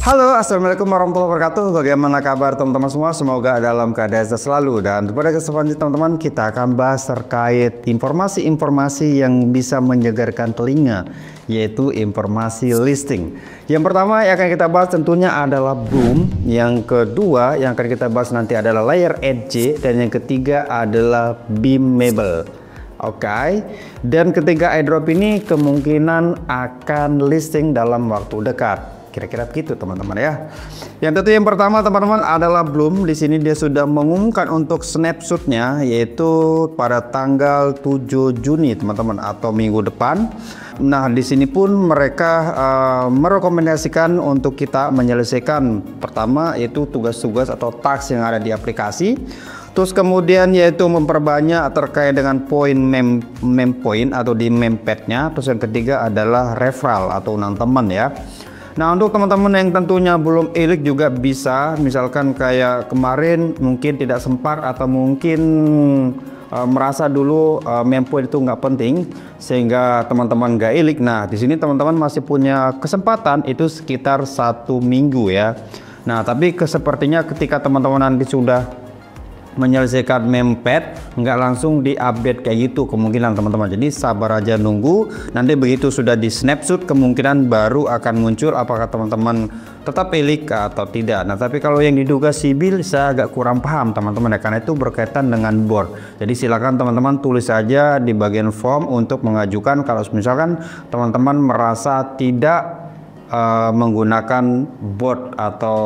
Halo, assalamualaikum warahmatullahi wabarakatuh. Bagaimana kabar teman-teman semua? Semoga dalam keadaan sehat selalu. Dan pada kesempatan ini teman-teman, kita akan bahas terkait informasi-informasi yang bisa menyegarkan telinga, yaitu informasi listing. Yang pertama yang akan kita bahas tentunya adalah Bloom. Yang kedua yang akan kita bahas nanti adalah Layer Edge, dan yang ketiga adalah Beamable. Oke, dan ketiga airdrop ini kemungkinan akan listing dalam waktu dekat. Kira-kira begitu teman-teman ya. Yang tentu yang pertama teman-teman adalah Bloom. Di sini dia sudah mengumumkan untuk snapshotnya, yaitu pada tanggal 7 Juni teman-teman, atau minggu depan. Nah, di sini pun mereka merekomendasikan untuk kita menyelesaikan pertama yaitu tugas-tugas atau task yang ada di aplikasi. Terus kemudian yaitu memperbanyak terkait dengan poin mem point atau di mempadnya. Terus yang ketiga adalah referral atau undang teman ya. Nah, untuk teman-teman yang tentunya belum elik juga bisa, misalkan kayak kemarin mungkin tidak sempat atau mungkin merasa dulu mempoint itu nggak penting sehingga teman-teman nggak elik. Nah, di sini teman-teman masih punya kesempatan itu sekitar 1 minggu ya. Nah, tapi sepertinya ketika teman-teman nanti sudah menyelesaikan mempad, nggak langsung di-update kayak gitu kemungkinan teman-teman. Jadi sabar aja nunggu, nanti begitu sudah di snapshot kemungkinan baru akan muncul apakah teman-teman tetap elik atau tidak. Nah, tapi kalau yang diduga sibil saya agak kurang paham teman-teman ya, karena itu berkaitan dengan board. Jadi silakan teman-teman tulis saja di bagian form untuk mengajukan kalau misalkan teman-teman merasa tidak menggunakan bot atau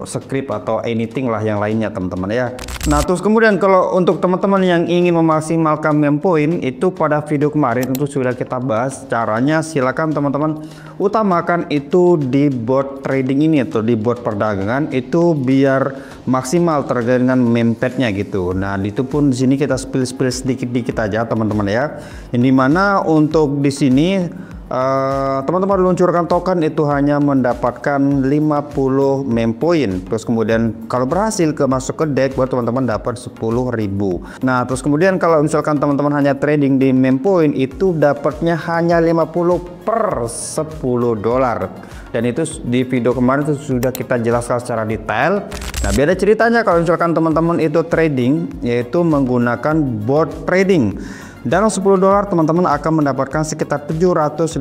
script atau anything lah yang lainnya teman-teman ya. Nah, terus kemudian kalau untuk teman-teman yang ingin memaksimalkan mempoint itu pada video kemarin itu sudah kita bahas caranya. Silakan teman-teman utamakan itu di bot trading ini atau di bot perdagangan itu biar maksimal terkait dengan mempadnya gitu. Nah, itu pun di sini kita spill sedikit-dikit aja teman-teman ya. Yang dimana untuk di sini teman-teman luncurkan token itu hanya mendapatkan 50 mempoint. Terus kemudian kalau berhasil masuk ke deck buat teman-teman dapat 10.000. Nah, terus kemudian kalau misalkan teman-teman hanya trading di mempoint itu dapatnya hanya 50 per 10 dolar. Dan itu di video kemarin itu sudah kita jelaskan secara detail. Nah, beda ceritanya kalau misalkan teman-teman itu trading yaitu menggunakan bot trading. Dalam 10 dolar teman-teman akan mendapatkan sekitar 750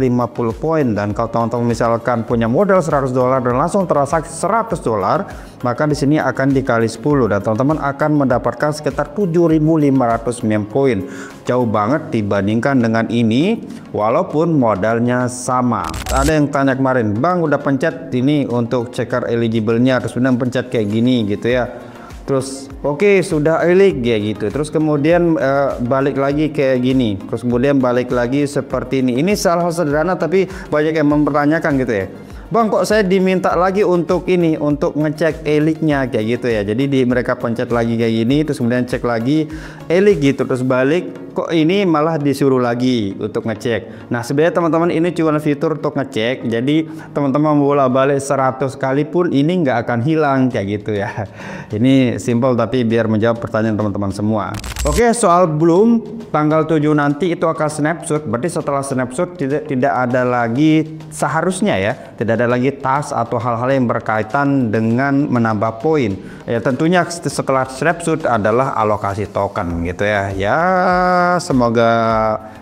poin. Dan kalau teman-teman misalkan punya modal 100 dolar dan langsung transaksi 100 dolar, maka di sini akan dikali 10 dan teman-teman akan mendapatkan sekitar 7.500 poin. Jauh banget dibandingkan dengan ini walaupun modalnya sama. Ada yang tanya kemarin, "Bang, udah pencet ini untuk checker eligible-nya terus udah pencet kayak gini gitu ya." Terus oke, sudah elik ya gitu. Terus kemudian balik lagi kayak gini. Terus kemudian balik lagi seperti ini. Ini salah sederhana tapi banyak yang mempertanyakan gitu ya. "Bang, kok saya diminta lagi untuk ini, untuk ngecek eliknya kayak gitu ya." Jadi mereka pencet lagi kayak gini, terus kemudian cek lagi elik gitu, terus balik. Kok ini malah disuruh lagi untuk ngecek. Nah, sebenarnya teman-teman ini cuma fitur untuk ngecek. Jadi teman-teman bolak-balik 100 kali pun ini nggak akan hilang kayak gitu ya. Ini simple tapi biar menjawab pertanyaan teman-teman semua. Oke, soal Bloom tanggal 7 nanti itu akan snapshot. Berarti setelah snapshot tidak ada lagi, seharusnya ya, tidak ada lagi task atau hal-hal yang berkaitan dengan menambah poin. Ya tentunya setelah snapshot adalah alokasi token gitu ya. Ya semoga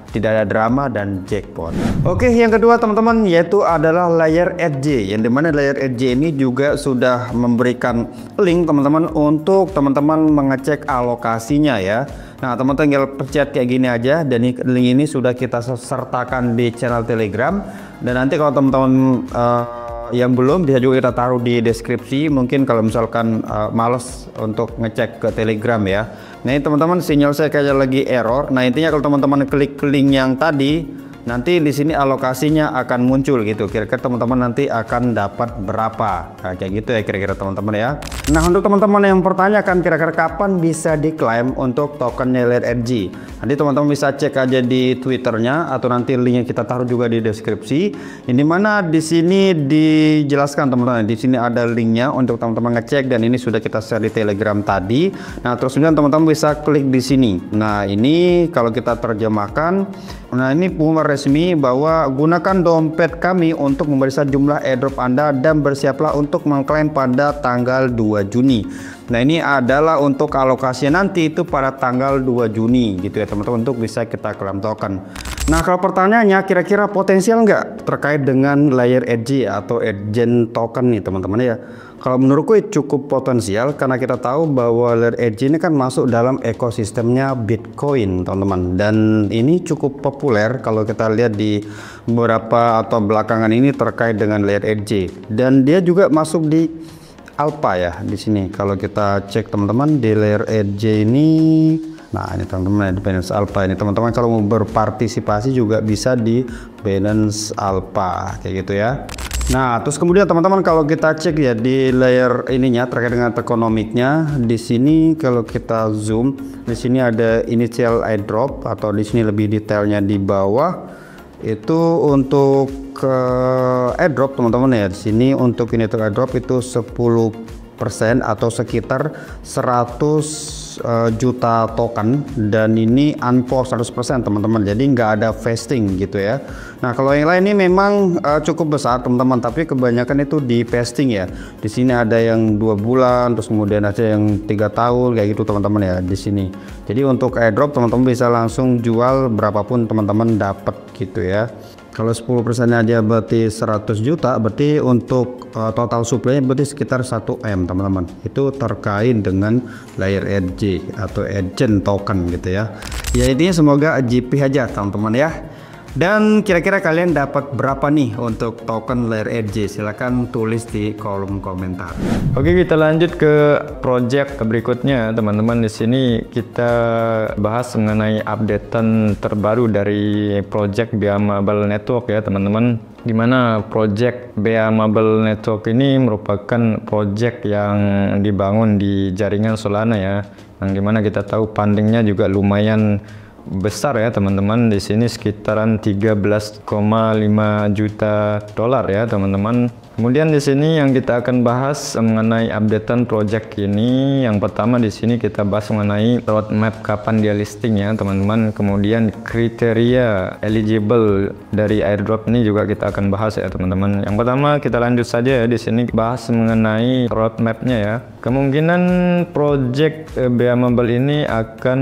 tidak ada drama dan jackpot. Oke, yang kedua teman-teman yaitu adalah Layer Edge, yang dimana Layer Edge ini juga sudah memberikan link teman-teman untuk teman-teman mengecek alokasinya ya. Nah, teman-teman tinggal pencet kayak gini aja, dan link ini sudah kita sertakan di channel Telegram. Dan nanti kalau teman-teman yang belum bisa juga kita taruh di deskripsi. Mungkin kalau misalkan males untuk ngecek ke Telegram ya. Nah, ini teman-teman sinyal saya kayak lagi error. Nah, intinya kalau teman-teman klik link yang tadi, nanti di sini alokasinya akan muncul gitu. Kira-kira teman-teman nanti akan dapat berapa. Nah, kayak gitu ya kira-kira teman-teman ya. Nah, untuk teman-teman yang pertanyakan kira-kira kapan bisa diklaim untuk tokennya Layer Edge, nanti teman-teman bisa cek aja di Twitternya atau nanti linknya kita taruh juga di deskripsi. Ini mana di sini dijelaskan teman-teman. Di sini ada linknya untuk teman-teman ngecek, dan ini sudah kita share di Telegram tadi. Nah, terus kemudian teman-teman bisa klik di sini. Nah, ini kalau kita terjemahkan Nah, ini pengumuman resmi bahwa gunakan dompet kami untuk memeriksa jumlah airdrop Anda dan bersiaplah untuk mengklaim pada tanggal 2 Juni. Nah, ini adalah untuk alokasinya nanti itu pada tanggal 2 Juni gitu ya teman-teman, untuk bisa kita klaim token. Nah, kalau pertanyaannya kira-kira potensial nggak terkait dengan Layer Edge atau agent token nih teman-teman ya. Kalau menurutku cukup potensial karena kita tahu bahwa Layer Edge ini kan masuk dalam ekosistemnya Bitcoin teman-teman, dan ini cukup populer kalau kita lihat di beberapa atau belakangan ini terkait dengan Layer Edge, dan dia juga masuk di Alpha ya di sini. Kalau kita cek teman-teman di Layer Edge ini, nah ini teman-teman di Binance Alpha ini teman-teman, kalau mau berpartisipasi juga bisa di Binance Alpha kayak gitu ya. Nah, terus kemudian teman-teman kalau kita cek ya di layer ininya terkait dengan tokenomicnya, di sini kalau kita zoom, di sini ada initial airdrop atau di sini lebih detailnya di bawah itu untuk airdrop teman-teman ya. Di sini untuk initial airdrop itu 10% atau sekitar 100 juta token, dan ini unforced 100% teman-teman, jadi nggak ada vesting gitu ya. Nah, kalau yang lain ini memang cukup besar teman-teman, tapi kebanyakan itu di vesting ya. Di sini ada yang 2 bulan, terus kemudian ada yang 3 tahun kayak gitu teman-teman ya di sini. Jadi untuk airdrop teman-teman bisa langsung jual berapapun teman-teman dapat gitu ya. Kalau 10% aja berarti 100 juta, berarti untuk total supply berarti sekitar 1M teman-teman. Itu terkait dengan Layer Edge atau agent token gitu ya. Ya intinya semoga GP aja teman-teman ya. Dan kira-kira kalian dapat berapa nih untuk token Layer Edge? Silahkan tulis di kolom komentar. Oke, kita lanjut ke project berikutnya teman-teman. Di sini kita bahas mengenai updatean terbaru dari project BA Marble Network ya teman-teman. Dimana project BA Marble Network ini merupakan project yang dibangun di jaringan Solana ya. Yang dimana kita tahu fundingnya juga lumayan besar ya teman-teman. Di sini sekitaran 13,5 juta dolar ya teman-teman. Kemudian di sini yang kita akan bahas mengenai updatean project ini. Yang pertama di sini kita bahas mengenai roadmap kapan dia listing ya teman-teman. Kemudian kriteria eligible dari airdrop ini juga kita akan bahas ya teman-teman. Yang pertama kita lanjut saja ya, di sini bahas mengenai roadmapnya ya. Kemungkinan project BA Marble ini akan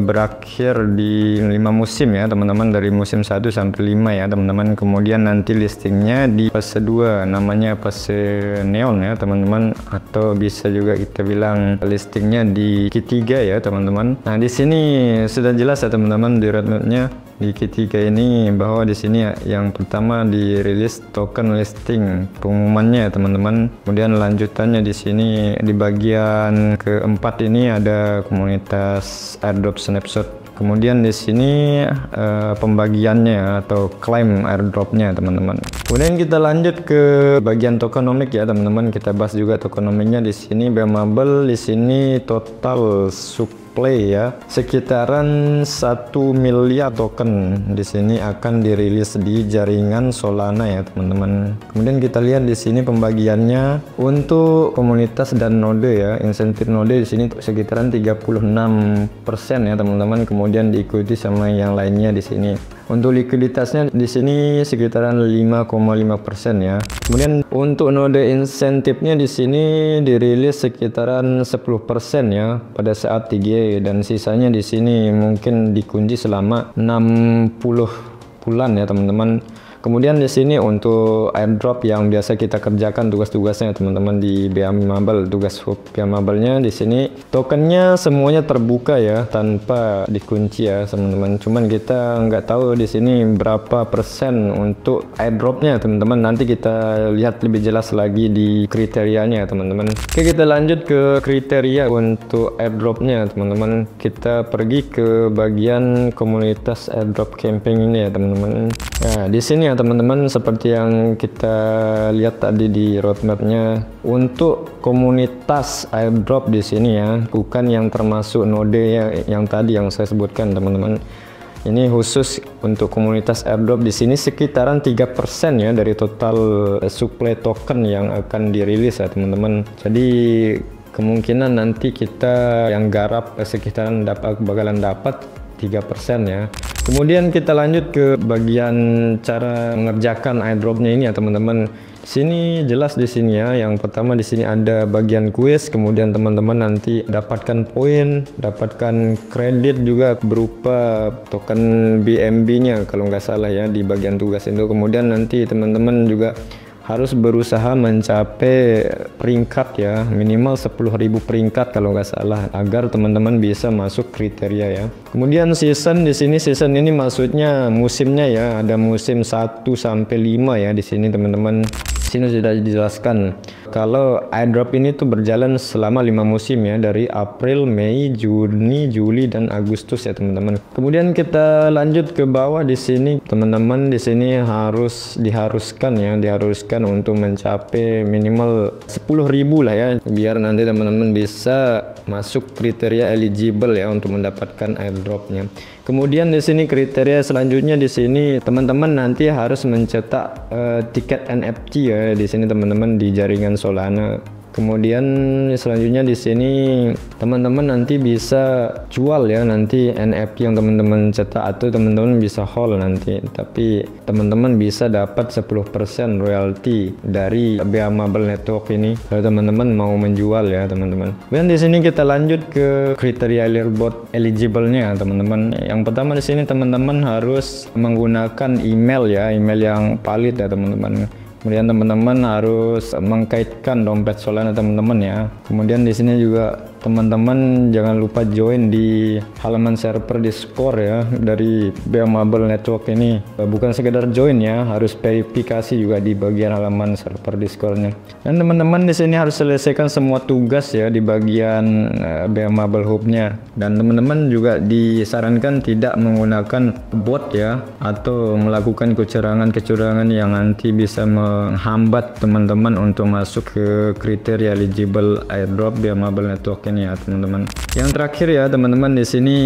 berakhir di 5 musim ya teman-teman, dari musim 1 sampai 5 ya teman-teman. Kemudian nanti listingnya di fase 2, namanya fase neon ya teman-teman, atau bisa juga kita bilang listingnya di Q3 ya teman-teman. Nah, di sini sudah jelas ya teman-teman di roadmapnya di Q3 ini, bahwa di sini yang pertama dirilis token listing pengumumannya ya teman-teman. Kemudian lanjutannya di sini di bagian keempat ini ada komunitas airdrop snapshot. Kemudian di sini pembagiannya atau claim airdropnya teman-teman. Kemudian kita lanjut ke bagian tokenomic ya teman-teman. Kita bahas juga tokenomicnya di sini. BA Marble di sini total supply ya sekitaran 1 miliar token di sini akan dirilis di jaringan Solana ya teman-teman. Kemudian kita lihat di sini pembagiannya untuk komunitas dan node ya. Insentif node di sini sekitaran 36% ya teman-teman. Kemudian diikuti sama yang lainnya di sini. Untuk likuiditasnya di sini sekitaran 5,5% ya. Kemudian untuk node insentifnya di sini dirilis sekitaran 10% ya pada saat TGA, dan sisanya di sini mungkin dikunci selama 60 bulan ya teman-teman. Kemudian di sini untuk airdrop yang biasa kita kerjakan tugas-tugasnya teman-teman di BA Marble, tugas BA Marble-nya di sini tokennya semuanya terbuka ya, tanpa dikunci ya teman-teman. Cuman kita nggak tahu di sini berapa persen untuk airdropnya teman-teman. Nanti kita lihat lebih jelas lagi di kriterianya teman-teman. Oke, kita lanjut ke kriteria untuk airdropnya teman-teman. Kita pergi ke bagian komunitas airdrop campaign ini ya teman-teman. Nah, di sini ya teman-teman, seperti yang kita lihat tadi di roadmapnya, untuk komunitas airdrop di sini ya, bukan yang termasuk node ya, yang tadi yang saya sebutkan teman-teman. Ini khusus untuk komunitas airdrop di sini sekitaran 3% ya dari total supply token yang akan dirilis ya teman-teman. Jadi kemungkinan nanti kita yang garap sekitaran bakalan dapat 3% ya. Kemudian kita lanjut ke bagian cara mengerjakan airdropnya ini ya teman-teman. Sini jelas di sini ya. Yang pertama di sini ada bagian kuis, kemudian teman-teman nanti dapatkan poin, dapatkan kredit juga berupa token BNB-nya kalau nggak salah ya di bagian tugas itu. Kemudian nanti teman-teman juga harus berusaha mencapai peringkat ya, minimal 10.000 peringkat kalau nggak salah, agar teman-teman bisa masuk kriteria ya. Kemudian season di sini, season ini maksudnya musimnya ya, ada musim 1 sampai 5 ya di sini teman-teman. Sini sudah dijelaskan kalau airdrop ini tuh berjalan selama 5 musim ya, dari April, Mei, Juni, Juli dan Agustus ya teman-teman. Kemudian kita lanjut ke bawah di sini teman-teman, di sini diharuskan untuk mencapai minimal 10.000 lah ya, biar nanti teman-teman bisa masuk kriteria eligible ya untuk mendapatkan airdropnya. Kemudian di sini kriteria selanjutnya di sini teman-teman nanti harus mencetak tiket NFT ya di sini teman-teman di jaringan Solana. Kemudian selanjutnya di sini teman-teman nanti bisa jual ya nanti NFT yang teman-teman cetak, atau teman-teman bisa hold nanti, tapi teman-teman bisa dapat 10% royalty dari Beamable Network ini kalau teman-teman mau menjual ya teman-teman. Dan di sini kita lanjut ke kriteria leaderboard eligible-nya teman-teman. Yang pertama di sini teman-teman harus menggunakan email ya, email yang valid ya teman-teman. Kemudian teman-teman harus mengkaitkan dompet Solana teman-teman ya. Kemudian di sini juga teman-teman jangan lupa join di halaman server Discord ya dari Beamable Network ini. Bukan sekedar join ya, harus verifikasi juga di bagian halaman server Discordnya. Dan teman-teman di sini harus selesaikan semua tugas ya di bagian Beamable Hub-nya. Dan teman-teman juga disarankan tidak menggunakan bot ya, atau melakukan kecurangan-kecurangan yang nanti bisa menghambat teman-teman untuk masuk ke kriteria eligible airdrop Beamable Network ini ya teman-teman. Yang terakhir ya teman-teman, di sini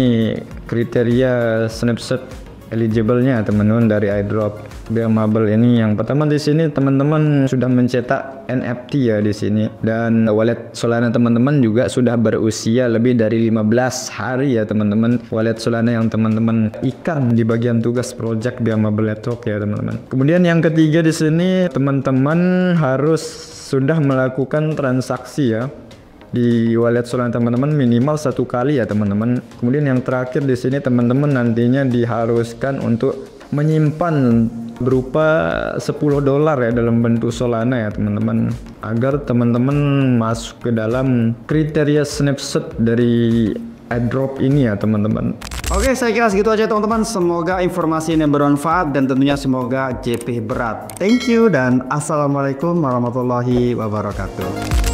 kriteria snapshot eligible-nya teman-teman dari airdrop Beamable ini. Yang pertama di sini teman-teman sudah mencetak NFT ya di sini, dan wallet Solana teman-teman juga sudah berusia lebih dari 15 hari ya teman-teman. Wallet Solana yang teman-teman ikan di bagian tugas project Beamable Network ya teman-teman. Kemudian yang ketiga di sini teman-teman harus sudah melakukan transaksi ya di wallet Solana teman-teman minimal 1 kali ya teman-teman. Kemudian yang terakhir di sini teman-teman nantinya diharuskan untuk menyimpan berupa $10 ya dalam bentuk Solana ya teman-teman, agar teman-teman masuk ke dalam kriteria snapshot dari airdrop ini ya teman-teman. Oke, saya kira segitu aja teman-teman. Semoga informasi ini bermanfaat dan tentunya semoga JP berat. Thank you dan assalamualaikum warahmatullahi wabarakatuh.